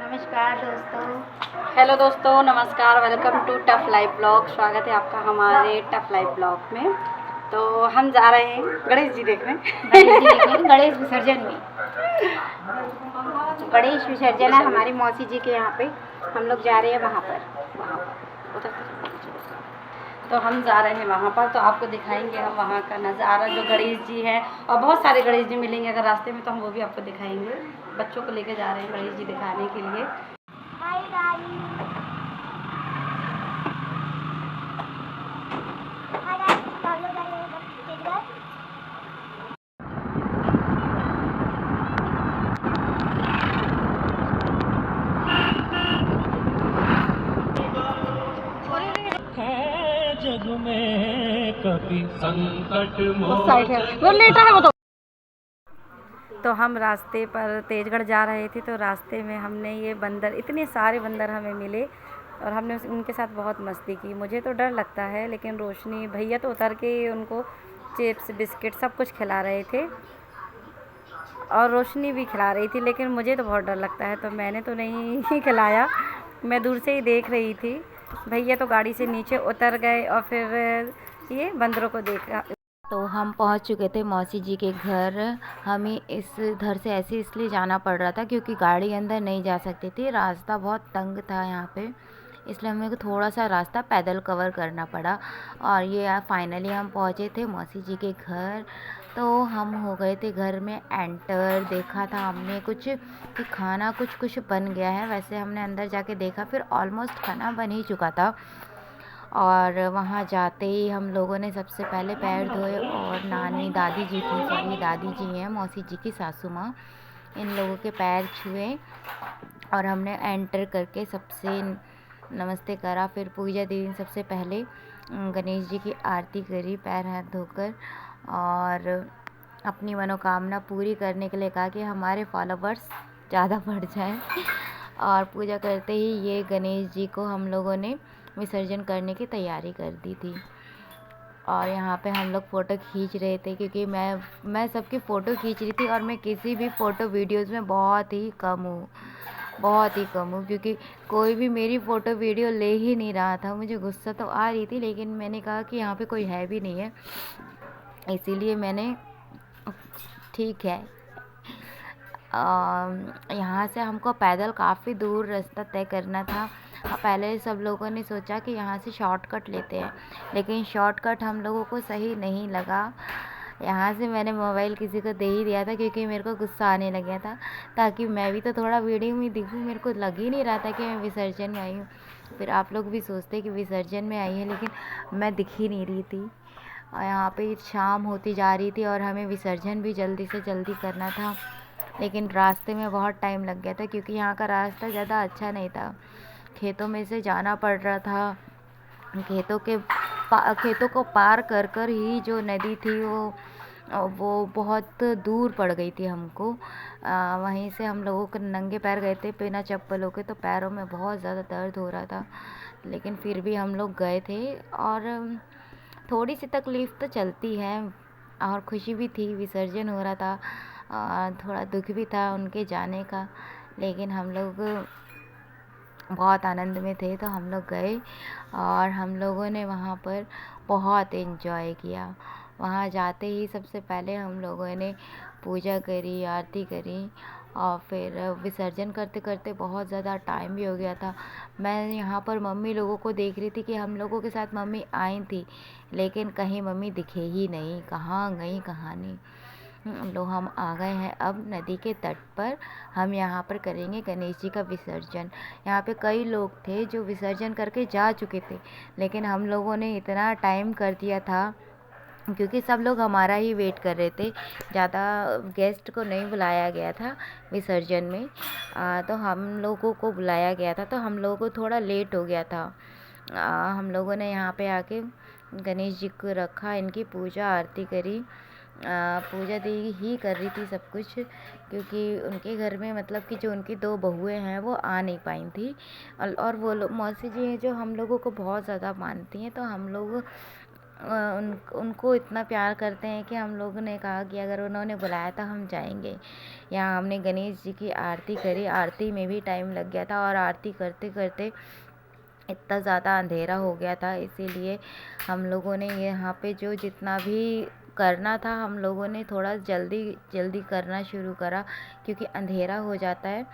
नमस्कार दोस्तों। हेलो दोस्तों, नमस्कार। Welcome to tough life blog. स्वागत है आपका हमारे टफ लाइफ ब्लॉग में। तो हम जा रहे हैं गणेश जी देखने। गणेश विसर्जन में गणेश विसर्जन है हमारी मौसी जी के यहाँ पे। हम लोग जा रहे हैं वहाँ पर उधर तो हम जा रहे हैं वहाँ पर, तो आपको दिखाएंगे हम वहाँ का नज़ारा, जो गणेश जी हैं। और बहुत सारे गणेश जी मिलेंगे अगर रास्ते में, तो हम वो भी आपको दिखाएंगे। बच्चों को लेकर जा रहे हैं गणेश जी दिखाने के लिए। जग में कभी संकट वो लेटा है वो तो हम रास्ते पर तेजगढ़ जा रहे थे, तो रास्ते में हमने ये बंदर, इतने सारे बंदर हमें मिले और हमने उनके साथ बहुत मस्ती की। मुझे तो डर लगता है, लेकिन रोशनी भैया तो उतर के उनको चिप्स बिस्किट सब कुछ खिला रहे थे और रोशनी भी खिला रही थी, लेकिन मुझे तो बहुत डर लगता है, तो मैंने तो नहीं खिलाया। मैं दूर से ही देख रही थी। भैया तो गाड़ी से नीचे उतर गए और फिर ये बंदरों को देखा। तो हम पहुंच चुके थे मौसी जी के घर। हमें इस घर से ऐसे इसलिए जाना पड़ रहा था क्योंकि गाड़ी अंदर नहीं जा सकती थी, रास्ता बहुत तंग था यहाँ पे, इसलिए हमें को थोड़ा सा रास्ता पैदल कवर करना पड़ा। और ये फाइनली हम पहुँचे थे मौसी जी के घर। तो हम हो गए थे घर में एंटर। देखा था हमने कुछ कि खाना कुछ बन गया है, वैसे हमने अंदर जाके देखा, फिर ऑलमोस्ट खाना बन ही चुका था। और वहाँ जाते ही हम लोगों ने सबसे पहले पैर धोए और नानी दादी जी थी, सॉरी दादी जी हैं मौसी जी की सासू माँ, इन लोगों के पैर छुए और हमने एंटर करके सबसे नमस्ते करा। फिर पूजा दीदी सबसे पहले गणेश जी की आरती करी पैर हाथ धोकर और अपनी मनोकामना पूरी करने के लिए कहा कि हमारे फॉलोवर्स ज़्यादा बढ़ जाएं। और पूजा करते ही ये गणेश जी को हम लोगों ने विसर्जन करने की तैयारी कर दी थी। और यहाँ पे हम लोग फ़ोटो खींच रहे थे क्योंकि मैं सबकी फ़ोटो खींच रही थी और मैं किसी भी फ़ोटो वीडियोस में बहुत ही कम हूँ क्योंकि कोई भी मेरी फ़ोटो वीडियो ले ही नहीं रहा था। मुझे गुस्सा तो आ रही थी, लेकिन मैंने कहा कि यहाँ पे कोई है भी नहीं है, इसीलिए मैंने ठीक है। यहाँ से हमको पैदल काफ़ी दूर रास्ता तय करना था। पहले सब लोगों ने सोचा कि यहाँ से शॉर्टकट लेते हैं, लेकिन शॉर्टकट हम लोगों को सही नहीं लगा। यहाँ से मैंने मोबाइल किसी को दे ही दिया था क्योंकि मेरे को गुस्सा आने लग गया था, ताकि मैं भी तो थोड़ा वीडियो में दिखूँ। मेरे को लग ही नहीं रहा था कि मैं विसर्जन में आई हूँ। फिर आप लोग भी सोचते कि विसर्जन में आई है, लेकिन मैं दिख ही नहीं रही थी। और यहाँ पे शाम होती जा रही थी और हमें विसर्जन भी जल्दी से जल्दी करना था, लेकिन रास्ते में बहुत टाइम लग गया था क्योंकि यहाँ का रास्ता ज़्यादा अच्छा नहीं था। खेतों में से जाना पड़ रहा था। खेतों को पार कर कर ही जो नदी थी वो बहुत दूर पड़ गई थी हमको। वहीं से हम लोगों को नंगे पैर गए थे बिना चप्पलों के, तो पैरों में बहुत ज़्यादा दर्द हो रहा था, लेकिन फिर भी हम लोग गए थे। और थोड़ी सी तकलीफ़ तो चलती है और खुशी भी थी, विसर्जन हो रहा था और थोड़ा दुख भी था उनके जाने का, लेकिन हम लोग बहुत आनंद में थे। तो हम लोग गए और हम लोगों ने वहाँ पर बहुत एंजॉय किया। वहाँ जाते ही सबसे पहले हम लोगों ने पूजा करी, आरती करी और फिर विसर्जन करते करते बहुत ज़्यादा टाइम भी हो गया था। मैं यहाँ पर मम्मी लोगों को देख रही थी कि हम लोगों के साथ मम्मी आई थी, लेकिन कहीं मम्मी दिखे ही नहीं, कहाँ गई कहाँ नहीं। लो हम आ गए हैं अब नदी के तट पर। हम यहाँ पर करेंगे गणेश जी का विसर्जन। यहाँ पे कई लोग थे जो विसर्जन करके जा चुके थे, लेकिन हम लोगों ने इतना टाइम कर दिया था क्योंकि सब लोग हमारा ही वेट कर रहे थे, ज़्यादा गेस्ट को नहीं बुलाया गया था विसर्जन में। तो हम लोगों को बुलाया गया था, तो हम लोगों को थोड़ा लेट हो गया था। हम लोगों ने यहाँ पे आके गणेश जी को रखा, इनकी पूजा आरती करी। पूजा दी ही कर रही थी सब कुछ, क्योंकि उनके घर में मतलब कि जो उनकी दो बहुएं हैं वो आ नहीं पाई थी। और वो लोग मौसी जी हैं जो हम लोगों को बहुत ज़्यादा मानती हैं, तो हम लोग उनको इतना प्यार करते हैं कि हम लोगों ने कहा कि अगर उन्होंने बुलाया तो हम जाएंगे। यहाँ हमने गणेश जी की आरती करी, आरती में भी टाइम लग गया था और आरती करते करते इतना ज़्यादा अंधेरा हो गया था, इसीलिए हम लोगों ने यहाँ पे जो जितना भी करना था हम लोगों ने थोड़ा जल्दी जल्दी करना शुरू करा, क्योंकि अंधेरा हो जाता है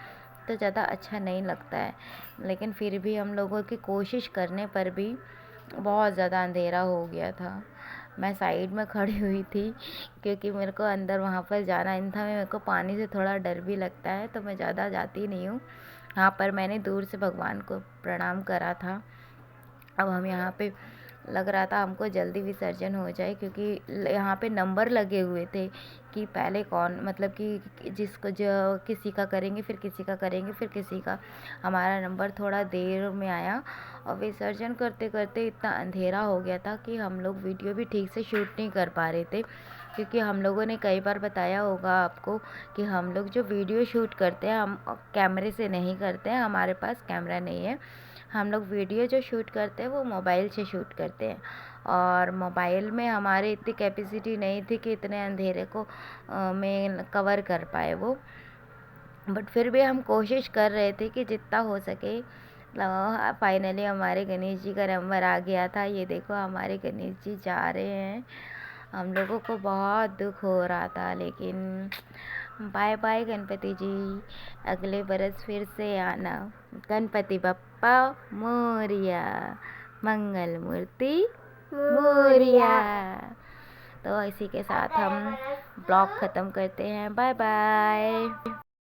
तो ज़्यादा अच्छा नहीं लगता है। लेकिन फिर भी हम लोगों की कोशिश करने पर भी बहुत ज़्यादा अंधेरा हो गया था। मैं साइड में खड़ी हुई थी क्योंकि मेरे को अंदर वहाँ पर जाना नहीं था। मेरे को पानी से थोड़ा डर भी लगता है तो मैं ज़्यादा जाती नहीं हूँ। यहाँ पर मैंने दूर से भगवान को प्रणाम करा था। अब हम यहाँ पे लग रहा था हमको जल्दी विसर्जन हो जाए, क्योंकि यहाँ पे नंबर लगे हुए थे कि पहले कौन, मतलब कि जिसको जो किसी का करेंगे फिर किसी का करेंगे फिर किसी का। हमारा नंबर थोड़ा देर में आया और विसर्जन करते करते इतना अंधेरा हो गया था कि हम लोग वीडियो भी ठीक से शूट नहीं कर पा रहे थे, क्योंकि हम लोगों ने कई बार बताया होगा आपको कि हम लोग जो वीडियो शूट करते हैं हम कैमरे से नहीं करते हैं, हमारे पास कैमरा नहीं है। हम लोग वीडियो जो शूट करते हैं वो मोबाइल से शूट करते हैं, और मोबाइल में हमारे इतनी कैपेसिटी नहीं थी कि इतने अंधेरे को में कवर कर पाए वो। बट फिर भी हम कोशिश कर रहे थे कि जितना हो सके। फाइनली हमारे गणेश जी का नंबर आ गया था। ये देखो हमारे गणेश जी जा रहे हैं। हम लोगों को बहुत दुख हो रहा था, लेकिन बाय बाय गणपति जी, अगले बरस फिर से आना। गणपति बप्पा मोरिया, मंगल मूर्ति मोरिया। तो इसी के साथ हम ब्लॉग ख़त्म करते हैं। Bye bye.